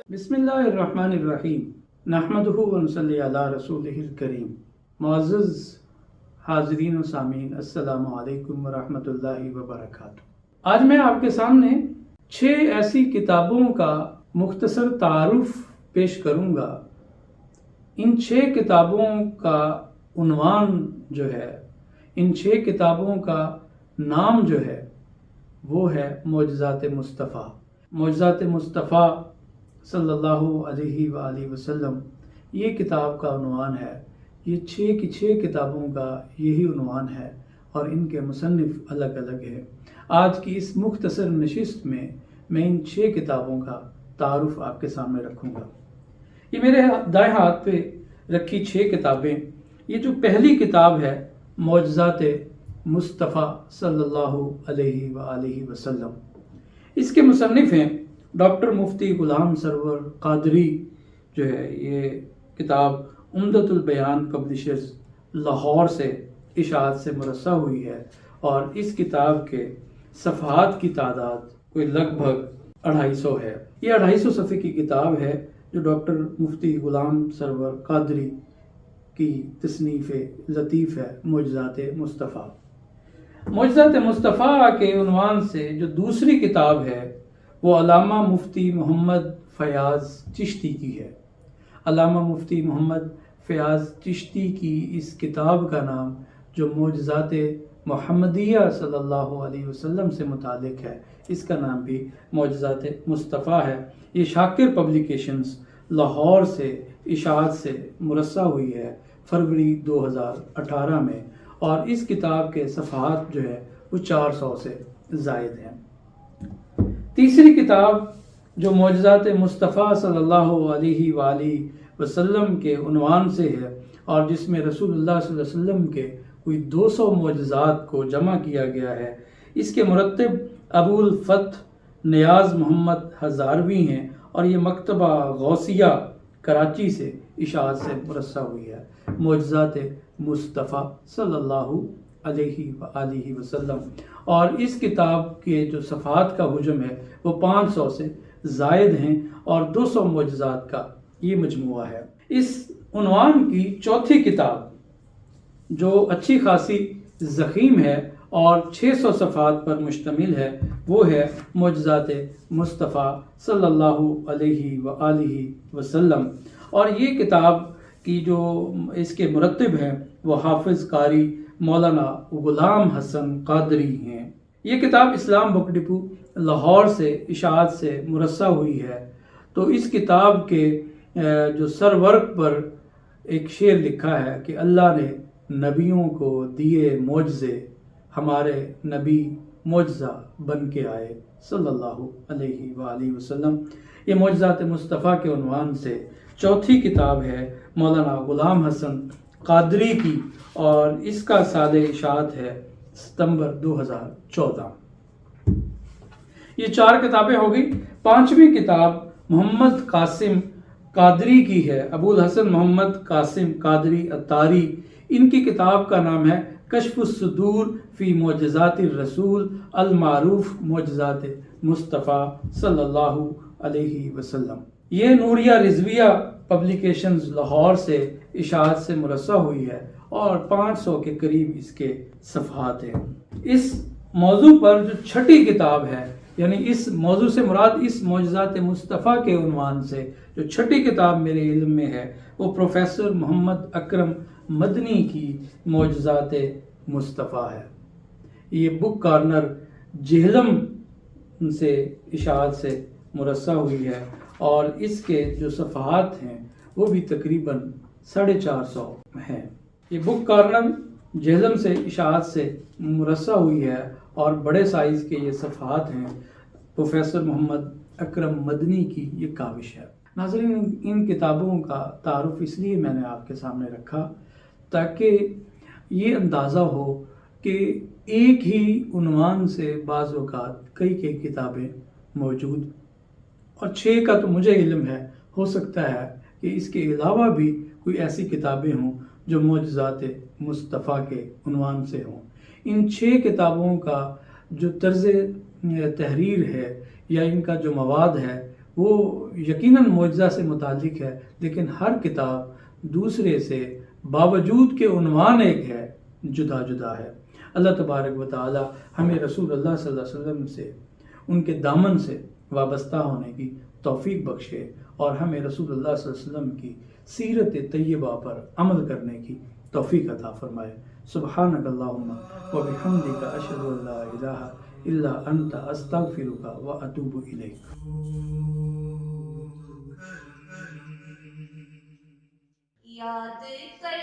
بسم اللہ الرحمن الرحیم نحمدہ ونصلی علی رسولہ الکریم۔ معزز حاضرین و سامعین، السلام علیکم ورحمۃ اللہ وبرکاتہ۔ آج میں آپ کے سامنے 6 ایسی کتابوں کا مختصر تعارف پیش کروں گا۔ ان 6 کتابوں کا عنوان جو ہے، ان 6 کتابوں کا نام جو ہے وہ ہے معجزات مصطفیٰ۔ معجزات مصطفیٰ صلی اللہ علیہ وآلہ وسلم، یہ کتاب کا عنوان ہے۔ یہ 6 کی 6 کتابوں کا یہی عنوان ہے اور ان کے مصنف الگ الگ ہیں۔ آج کی اس مختصر نشست میں ان 6 کتابوں کا تعارف آپ کے سامنے رکھوں گا۔ یہ میرے دائیں ہاتھ پہ رکھی 6 کتابیں، یہ جو پہلی کتاب ہے معجزات مصطفیٰ صلی اللہ علیہ وآلہ وسلم، اس کے مصنف ہیں ڈاکٹر مفتی غلام سرور قادری۔ جو ہے یہ کتاب عمدۃ البیان پبلشرز لاہور سے اشاعت سے مرصع ہوئی ہے، اور اس کتاب کے صفحات کی تعداد کوئی لگ بھگ 250 ہے۔ یہ 250 صفحے کی کتاب ہے جو ڈاکٹر مفتی غلام سرور قادری کی تصنیف لطیف ہے، معجزات مصطفیٰ۔ معجزات مصطفیٰ کے عنوان سے جو دوسری کتاب ہے وہ علامہ مفتی محمد فیاض چشتی کی ہے۔ علامہ مفتی محمد فیاض چشتی کی اس کتاب کا نام جو معجزات محمدیہ صلی اللہ علیہ وسلم سے متعلق ہے، اس کا نام بھی معجزات مصطفیٰ ہے۔ یہ شاکر پبلیکیشنز لاہور سے اشاعت سے مرصع ہوئی ہے فروری 2018 میں، اور اس کتاب کے صفحات جو ہے وہ 400 سے زائد ہیں۔ تیسری کتاب جو معجزات مصطفیٰ صلی اللہ علیہ وآلہ وسلم کے عنوان سے ہے، اور جس میں رسول اللہ صلی اللہ علیہ وسلم کے کوئی 200 معجزات کو جمع کیا گیا ہے، اس کے مرتب ابو الفتح نیاز محمد ہزاروی ہیں، اور یہ مکتبہ غوثیہ کراچی سے اشاعت سے مرصع ہوئی ہے۔ معجزات مصطفیٰ صلی اللہ علیہ وآلہ وسلم، اور اس کتاب کے جو صفحات کا حجم ہے وہ 500 سے زائد ہیں، اور 200 معجزات کا یہ مجموعہ ہے۔ اس عنوان کی چوتھی کتاب جو اچھی خاصی ضخیم ہے اور 600 صفحات پر مشتمل ہے، وہ ہے معجزات مصطفیٰ صلی اللہ علیہ وآلہ وسلم، اور یہ کتاب کی جو اس کے مرتب ہیں وہ حافظ قاری مولانا غلام حسن قادری ہیں۔ یہ کتاب اسلام بک ڈپو لاہور سے اشاعت سے مرصع ہوئی ہے۔ تو اس کتاب کے جو سرورق پر ایک شعر لکھا ہے کہ اللہ نے نبیوں کو دیے معجزے، ہمارے نبی معجزہ بن کے آئے صلی اللہ علیہ وآلہ وسلم۔ یہ معجزات مصطفیٰ کے عنوان سے چوتھی کتاب ہے مولانا غلام حسن قادری کی، اور اس کا سال اشاعت ہے ستمبر 2014۔ یہ 4 کتابیں ہو گئی۔ 5ویں کتاب محمد قاسم قادری کی ہے، ابو الحسن محمد قاسم قادری اتاری۔ ان کی کتاب کا نام ہے کشف الصدور فی معجزات الرسول المعروف معجزات مصطفیٰ صلی اللہ علیہ وسلم۔ یہ نوریہ رضویہ پبلیکیشنز لاہور سے اشاعت سے مرصع ہوئی ہے، اور 500 کے قریب اس کے صفحات ہیں۔ اس موضوع پر جو 6ٹھی کتاب ہے، یعنی اس موضوع سے مراد اس معجزات مصطفیٰ کے عنوان سے جو 6ٹھی کتاب میرے علم میں ہے، وہ پروفیسر محمد اکرم مدنی کی معجزات مصطفیٰ ہے۔ یہ بک کارنر جہلم سے اشاعت سے مرصع ہوئی ہے، اور اس کے جو صفحات ہیں وہ بھی تقریباً 450 ہیں۔ یہ بک کارنر جہلم سے اشاعت سے مرصع ہوئی ہے، اور بڑے سائز کے یہ صفحات ہیں۔ پروفیسر محمد اکرم مدنی کی یہ کاوش ہے۔ ناظرین، ان کتابوں کا تعارف اس لیے میں نے آپ کے سامنے رکھا تاکہ یہ اندازہ ہو کہ ایک ہی عنوان سے بعض اوقات کئی کتابیں موجود، اور 6 کا تو مجھے علم ہے، ہو سکتا ہے کہ اس کے علاوہ بھی کوئی ایسی کتابیں ہوں جو معجزات مصطفیٰ کے عنوان سے ہوں۔ ان 6 کتابوں کا جو طرز تحریر ہے، یا ان کا جو مواد ہے وہ یقیناً معجزہ سے متعلق ہے، لیکن ہر کتاب دوسرے سے باوجود کہ عنوان ایک ہے جدا جدا ہے۔ اللہ تبارک و تعالی ہمیں رسول اللہ صلی اللہ علیہ وسلم سے، ان کے دامن سے وابستہ ہونے کی توفیق بخشے، اور ہمیں رسول اللہ صلی اللہ علیہ وسلم کی سیرت طیبہ پر عمل کرنے کی توفیق عطا فرمائے۔ سبحانک اللہم و بحمدک اشہد ان لا الہ الا انت استغفرک و اتوب الیک۔ یاد کر